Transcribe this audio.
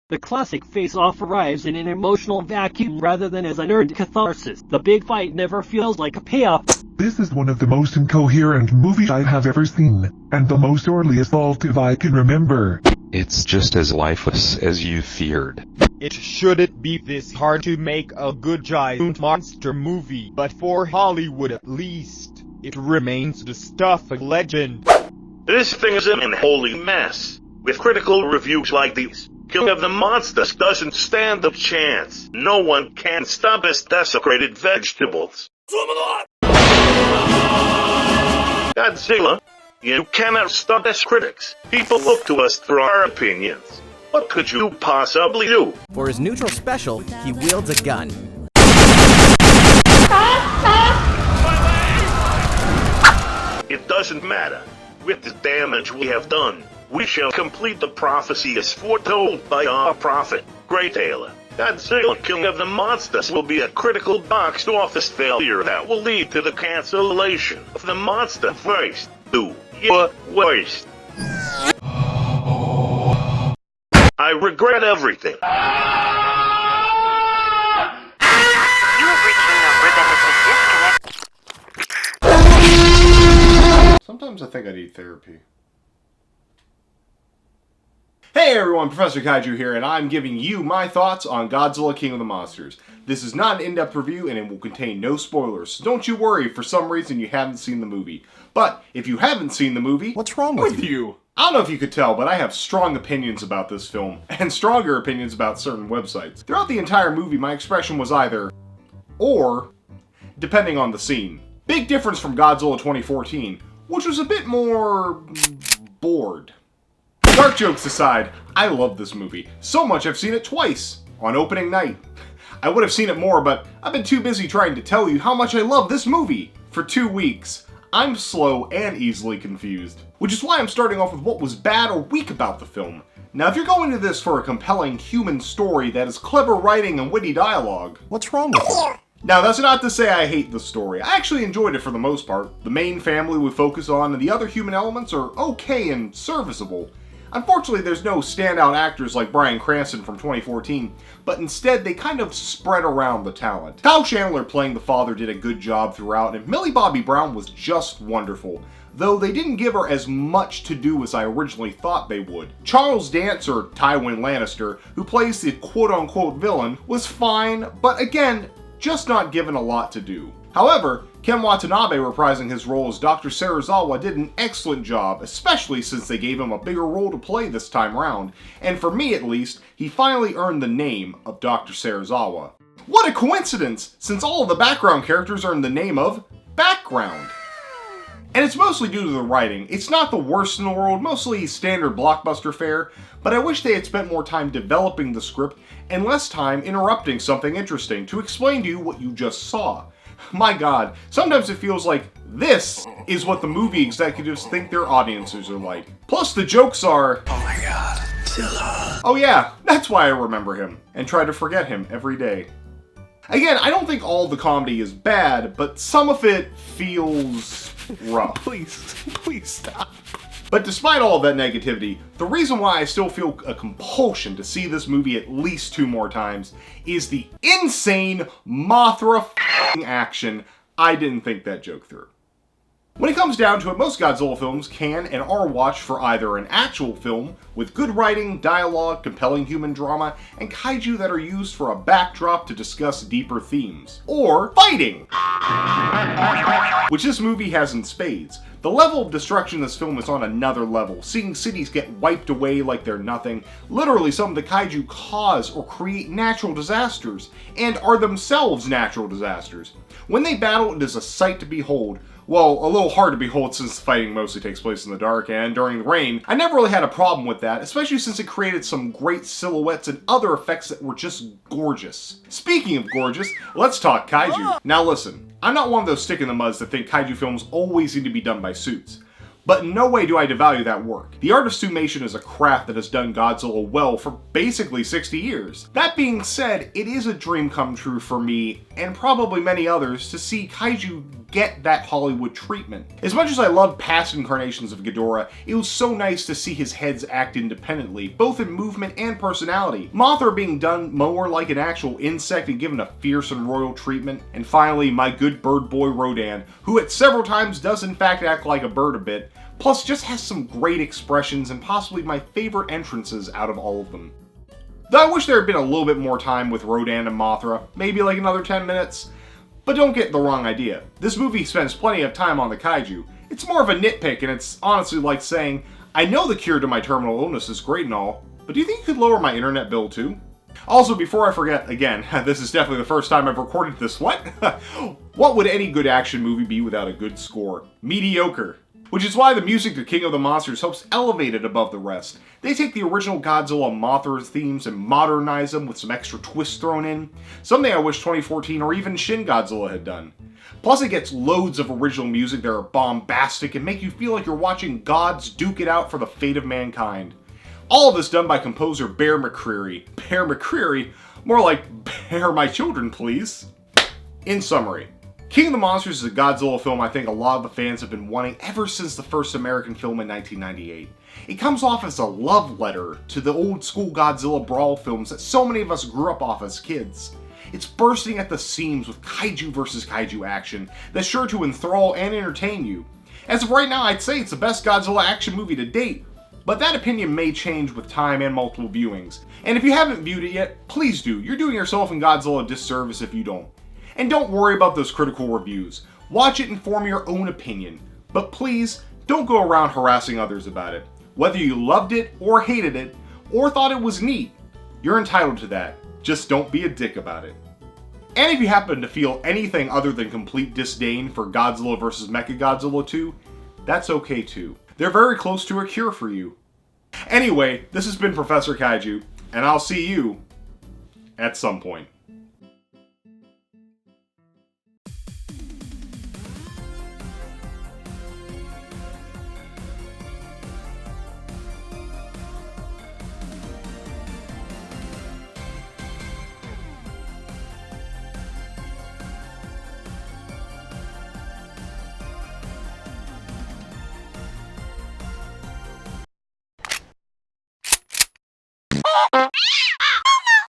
The classic face-off arrives in an emotional vacuum rather than as an earned catharsis. The big fight never feels like a payoff. This is one of the most incoherent movies I have ever seen, and the most oddly assaultive I can remember. It's just as lifeless as you feared. It shouldn't be this hard to make a good giant monster movie, but for Hollywood at least, it remains the stuff of legend. This thing is an unholy mess. With critical reviews like these, King of the Monsters doesn't stand a chance. No one can stop us desecrated vegetables. Godzilla, you cannot stop us critics. People look to us for our opinions. What could you possibly do? For his neutral special, he wields a gun. It doesn't matter. With the damage we have done, we shall complete the prophecy as foretold by our prophet, Grey Taylor. Godzilla King of the Monsters will be a critical box office failure that will lead to the cancellation of the Monsterverse. Do your worst. I regret everything. You have reached a number that has been disconnected. Sometimes I think I need therapy. Hey everyone, Professor Kaiju here, and I'm giving you my thoughts on Godzilla King of the Monsters. This is not an in-depth review, and it will contain no spoilers, so don't you worry if for some reason you haven't seen the movie. But, if you haven't seen the movie, What's wrong with you? I don't know if you could tell, but I have strong opinions about this film, and stronger opinions about certain websites. Throughout the entire movie, my expression was either, or, depending on the scene. Big difference from Godzilla 2014, which was a bit more bored. Dark jokes aside, I love this movie. So much I've seen it twice, on opening night. I would have seen it more, but I've been too busy trying to tell you how much I love this movie for 2 weeks. I'm slow and easily confused, which is why I'm starting off with what was bad or weak about the film. Now, if you're going to this for a compelling human story that is clever writing and witty dialogue, What's wrong with you? now that's not to say I hate the story. I actually enjoyed it for the most part. The main family we focus on and the other human elements are okay and serviceable. Unfortunately, there's no standout actors like Bryan Cranston from 2014, but instead they kind of spread around the talent. Kyle Chandler playing the father did a good job throughout, and Millie Bobby Brown was just wonderful, though they didn't give her as much to do as I originally thought they would. Charles Dance, or Tywin Lannister, who plays the quote-unquote villain, was fine, but again, just not given a lot to do. However, Ken Watanabe reprising his role as Dr. Serizawa did an excellent job, especially since they gave him a bigger role to play this time round, and for me at least, he finally earned the name of Dr. Serizawa. What a coincidence, since all of the background characters earned the name of background. And it's mostly due to the writing. It's not the worst in the world, mostly standard blockbuster fare, but I wish they had spent more time developing the script and less time interrupting something interesting to explain to you what you just saw. My god, sometimes it feels like this is what the movie executives think their audiences are like. Plus the jokes are, oh my god, Zilla. Oh yeah, that's why I remember him, and try to forget him every day. Again, I don't think all the comedy is bad, but some of it feels rough. Please stop. But despite all of that negativity, the reason why I still feel a compulsion to see this movie at least 2 more times is the insane Mothra action. I didn't think that joke through. When it comes down to it, most Godzilla films can and are watched for either an actual film with good writing, dialogue, compelling human drama, and kaiju that are used for a backdrop to discuss deeper themes, or fighting, which this movie has in spades. The level of destruction in this film is on another level, seeing cities get wiped away like they're nothing. Literally, some of the kaiju cause or create natural disasters, and are themselves natural disasters. When they battle, it is a sight to behold. Well, a little hard to behold since the fighting mostly takes place in the dark and during the rain. I never really had a problem with that, especially since it created some great silhouettes and other effects that were just gorgeous. Speaking of gorgeous, let's talk kaiju. Now listen, I'm not one of those stick in the muds that think kaiju films always need to be done by suits. But in no way do I devalue that work. The art of summation is a craft that has done Godzilla well for basically 60 years. That being said, it is a dream come true for me, and probably many others, to see Kaiju get that Hollywood treatment. As much as I loved past incarnations of Ghidorah, it was so nice to see his heads act independently, both in movement and personality. Mothra being done more like an actual insect and given a fierce and royal treatment. And finally, my good bird boy Rodan, who at several times does in fact act like a bird a bit, plus just has some great expressions and possibly my favorite entrances out of all of them. Though I wish there had been a little bit more time with Rodan and Mothra, maybe like another 10 minutes. But don't get the wrong idea. This movie spends plenty of time on the kaiju. It's more of a nitpick, and it's honestly like saying, I know the cure to my terminal illness is great and all, but do you think you could lower my internet bill too? Also, before I forget, again, this is definitely the first time I've recorded this, what? What would any good action movie be without a good score? Mediocre. Which is why the music to King of the Monsters helps elevate it above the rest. They take the original Godzilla Mothra themes and modernize them with some extra twists thrown in. Something I wish 2014 or even Shin Godzilla had done. Plus it gets loads of original music that are bombastic and make you feel like you're watching gods duke it out for the fate of mankind. All of this done by composer Bear McCreary. Bear McCreary? More like Bear my children, please. In summary, King of the Monsters is a Godzilla film I think a lot of the fans have been wanting ever since the first American film in 1998. It comes off as a love letter to the old school Godzilla brawl films that so many of us grew up off as kids. It's bursting at the seams with kaiju versus kaiju action that's sure to enthrall and entertain you. As of right now, I'd say it's the best Godzilla action movie to date, but that opinion may change with time and multiple viewings. And if you haven't viewed it yet, please do. You're doing yourself and Godzilla a disservice if you don't. And don't worry about those critical reviews. Watch it and form your own opinion. But please, don't go around harassing others about it. Whether you loved it, or hated it, or thought it was neat, you're entitled to that. Just don't be a dick about it. And if you happen to feel anything other than complete disdain for Godzilla vs. Mechagodzilla 2, that's okay too. They're very close to a cure for you. Anyway, this has been Professor Kaiju, and I'll see you at some point.